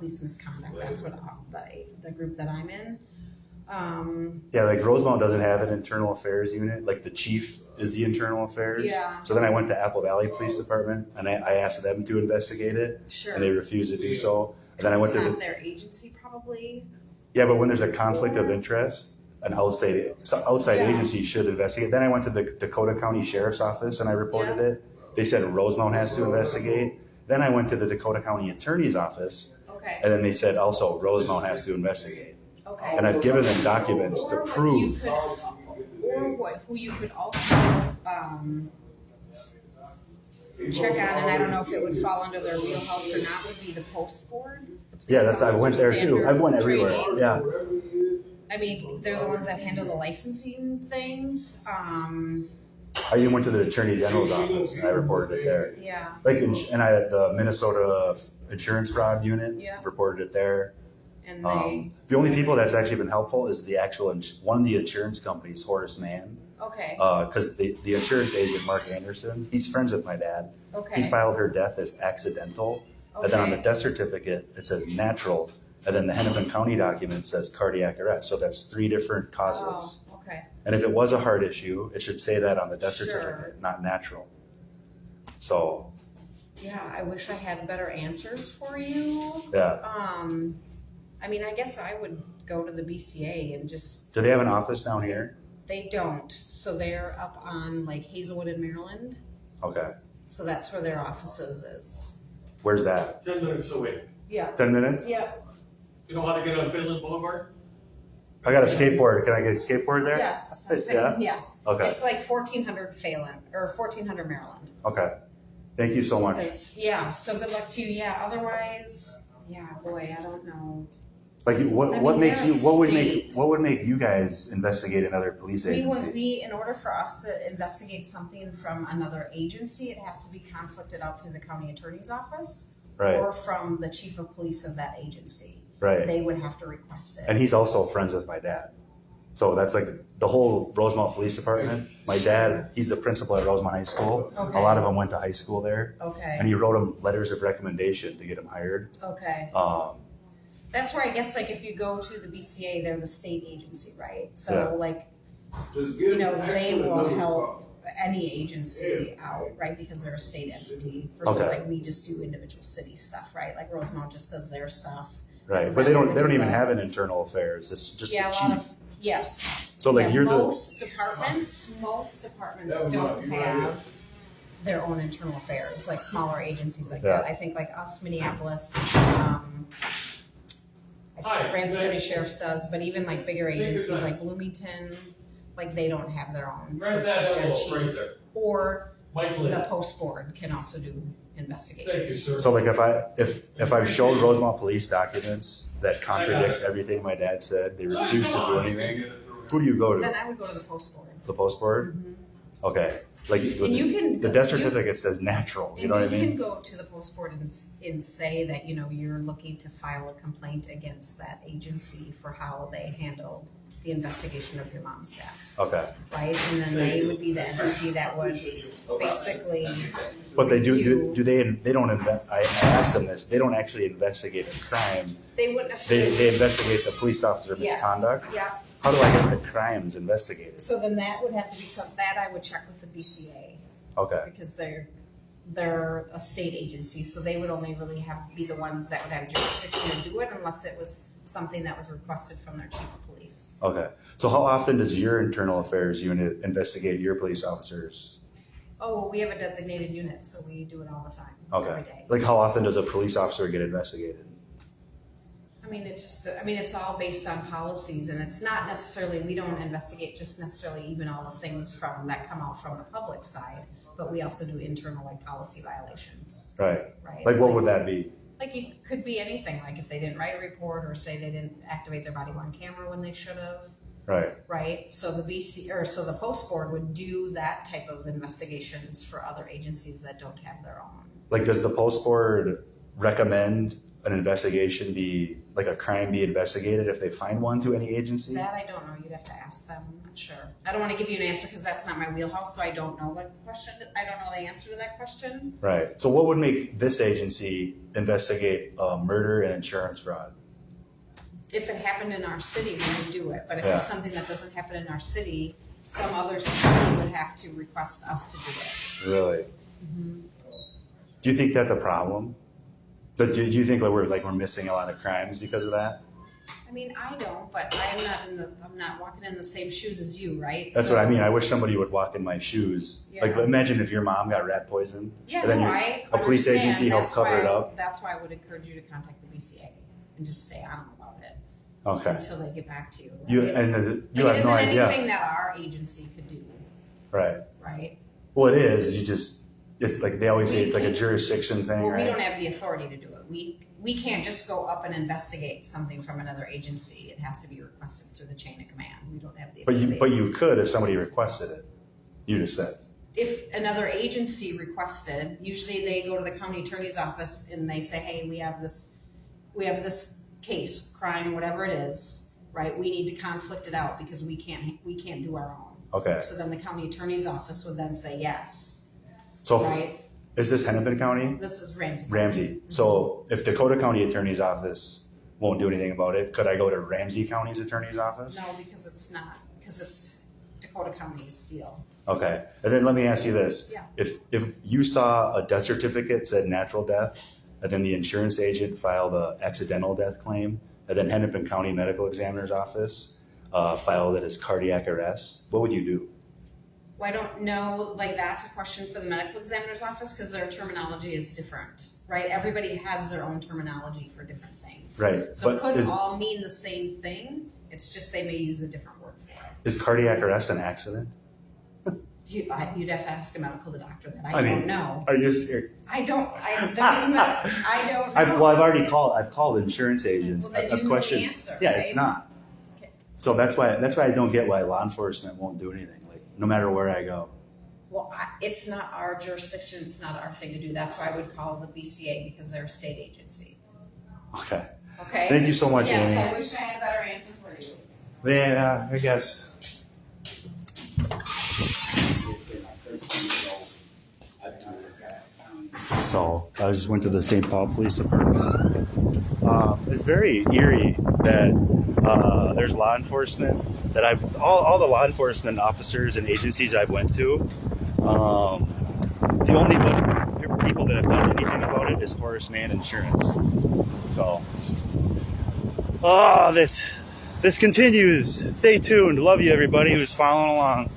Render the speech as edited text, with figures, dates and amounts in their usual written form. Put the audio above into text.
police misconduct. That's what the group that I'm in. Yeah, like Rosemount doesn't have an internal affairs unit. Like the chief is the internal affairs. Yeah. So then I went to Apple Valley Police Department and I asked them to investigate it. Sure. And they refused to do so. And then I went it's to not their agency, probably. Yeah, but when there's a conflict of interest, an outside agency should investigate. Then I went to the Dakota County Sheriff's Office and I reported it. They said Rosemount has to investigate. Then I went to the Dakota County Attorney's Office. Okay. And then they said also Rosemount has to investigate. Okay. And I've given them documents to prove. Who you could also check on, and I don't know if it would fall under their wheelhouse or not, would be the post board. Yeah, I went there too. I've went everywhere. Training. Yeah. I mean, they're the ones that handle the licensing things. I even went to the Attorney General's office and I reported it there. Yeah. The Minnesota Insurance Fraud Unit reported it there. And the only people that's actually been helpful is the actual one of the insurance companies, Horace Mann. Okay. Because the insurance agent Mark Anderson, he's friends with my dad. Okay. He filed her death as accidental, and then on the death certificate it says natural, and then the Hennepin County document says cardiac arrest. So that's 3 different causes. Oh, okay. And if it was a heart issue, it should say that on the death certificate, not natural. So. Yeah, I wish I had better answers for you. Yeah. I mean, I guess I would go to the BCA and just. Do they have an office down here? They don't. So they're up on like Hazelwood in Maryland. Okay. So that's where their offices is. Where's that? 10 minutes away. Yeah. 10 minutes? Yeah. You know how to get on Finland Boulevard? I got a skateboard. Can I get a skateboard there? Yes. Yeah? Yes. Okay. It's like 1400 Phelan or 1400 Maryland. Okay. Thank you so much. Yeah. So good luck to you. Yeah. Otherwise, yeah, boy, I don't know. Like what would make you guys investigate another police agency? In order for us to investigate something from another agency, it has to be conflicted out through the county attorney's office, right, or from the chief of police of that agency. Right. They would have to request it. And he's also friends with my dad. So that's like the whole Rosemount Police Department. My dad, he's the principal at Rosemount High School. Okay. A lot of them went to high school there. Okay. And he wrote them letters of recommendation to get them hired. Okay. That's where I guess like if you go to the BCA, they're the state agency, right? So they will help any agency out, right? Because they're a state entity versus like we just do individual city stuff, right? Like Rosemount just does their stuff. Right, but they don't even have an internal affairs. It's just the chief. Yes. So like you're most departments don't have their own internal affairs, like smaller agencies like that. I think like us, Minneapolis, I think Ramsey County Sheriff's does, but even like bigger agencies like Bloomington, like they don't have their own. So it's like their chief. Or the post board can also do investigations. So like if I've shown Rosemount police documents that contradict everything my dad said, they refuse to do anything, who do you go to? Then I would go to the post board. The post board? Mm-hmm. Okay. Like the death certificate says natural. You know what I mean? You can go to the post board and say that you're looking to file a complaint against that agency for how they handled the investigation of your mom's death. Okay. Right, and then they would be the entity that would basically. But they do they don't invest. I asked them this. They don't actually investigate a crime. They wouldn't necessarily. They investigate the police officer misconduct. Yeah. How do I get the crimes investigated? So then that would have to be something that I would check with the BCA. Okay. Because they're a state agency, so they would only really be the ones that would have jurisdiction to do it unless it was something that was requested from their chief of police. Okay. So how often does your internal affairs unit investigate your police officers? Oh, well, we have a designated unit, so we do it all the time. Okay. Every day. Like how often does a police officer get investigated? It's all based on policies, and it's not necessarily, we don't investigate just necessarily even all the things that come out from the public side, but we also do internal like policy violations. Right. Right. Like what would that be? Like it could be anything, like if they didn't write a report or say they didn't activate their body worn camera when they should have. Right. Right. So the post board would do that type of investigations for other agencies that don't have their own. Like does the post board recommend an investigation be, like a crime be investigated if they find one to any agency? That I don't know. You'd have to ask them. I'm not sure. I don't want to give you an answer because that's not my wheelhouse, so I don't know the question. I don't know the answer to that question. Right. So what would make this agency investigate murder and insurance fraud? If it happened in our city, we would do it. But if Yeah. it's something that doesn't happen in our city, some other city would have to request us to do it. Really? Do you think that's a problem? But do you think that we're missing a lot of crimes because of that? I mean, I don't, but I'm not walking in the same shoes as you, right? That's what I mean. I wish somebody would walk in my shoes. Yeah. Like, imagine if your mom got rat poisoned. Yeah, and then no, I a police understand. agency helped cover it up. That's why I would encourage you to contact the BCA and just stay on about it Okay. until they get back to you. Right? You have no isn't idea. anything that our agency could do, Right. right? Well, it is. It's like they always say it's like a jurisdiction thing, Well, right? we don't have the authority to do it. We can't just go up and investigate something from another agency. It has to be requested through the chain of command. We don't have the ability. But you could if somebody requested it. You just said. If another agency requested, usually they go to the county attorney's office and they say, hey, we have this case, crime, whatever it is, right? We need to conflict it out because we can't do our own. Okay. So then the county attorney's office would then say yes, So right? is this Hennepin County? This is Ramsey. Ramsey. So if Dakota County Attorney's Office won't do anything about it, could I go to Ramsey County's Attorney's Office? No, because it's Dakota County's deal. Okay. And then let me ask you this. Yeah. If you saw a death certificate said natural death, and then the insurance agent filed a accidental death claim, and then Hennepin County Medical Examiner's Office filed it as cardiac arrest, what would you do? Well, I don't know, like that's a question for the medical examiner's office because their terminology is different, right? Everybody has their own terminology for different things. Right. So it But could all mean the same thing. It's just they may use a different word for it. Is cardiac arrest an accident? You'd have to ask a medical doctor that. I mean, don't know. Are you serious? I don't know. I've called insurance agents. Well, then I've you know questioned. the answer, Yeah, right? it's not. Okay. So that's why I don't get why law enforcement won't do anything. Like no matter where I go. Well, it's not our jurisdiction. It's not our thing to do. That's why I would call the BCA because they're a state agency. Okay. Okay. Thank you so much, Yes, Amy. I wish I had a better answer for you. Yeah, I guess. So I just went to the St. Paul Police Department. It's very eerie that there's law enforcement that all the law enforcement officers and agencies I've went to. The only people that have done anything about it is Horace Mann Insurance. So, this continues. Stay tuned. Love you, everybody who's following along.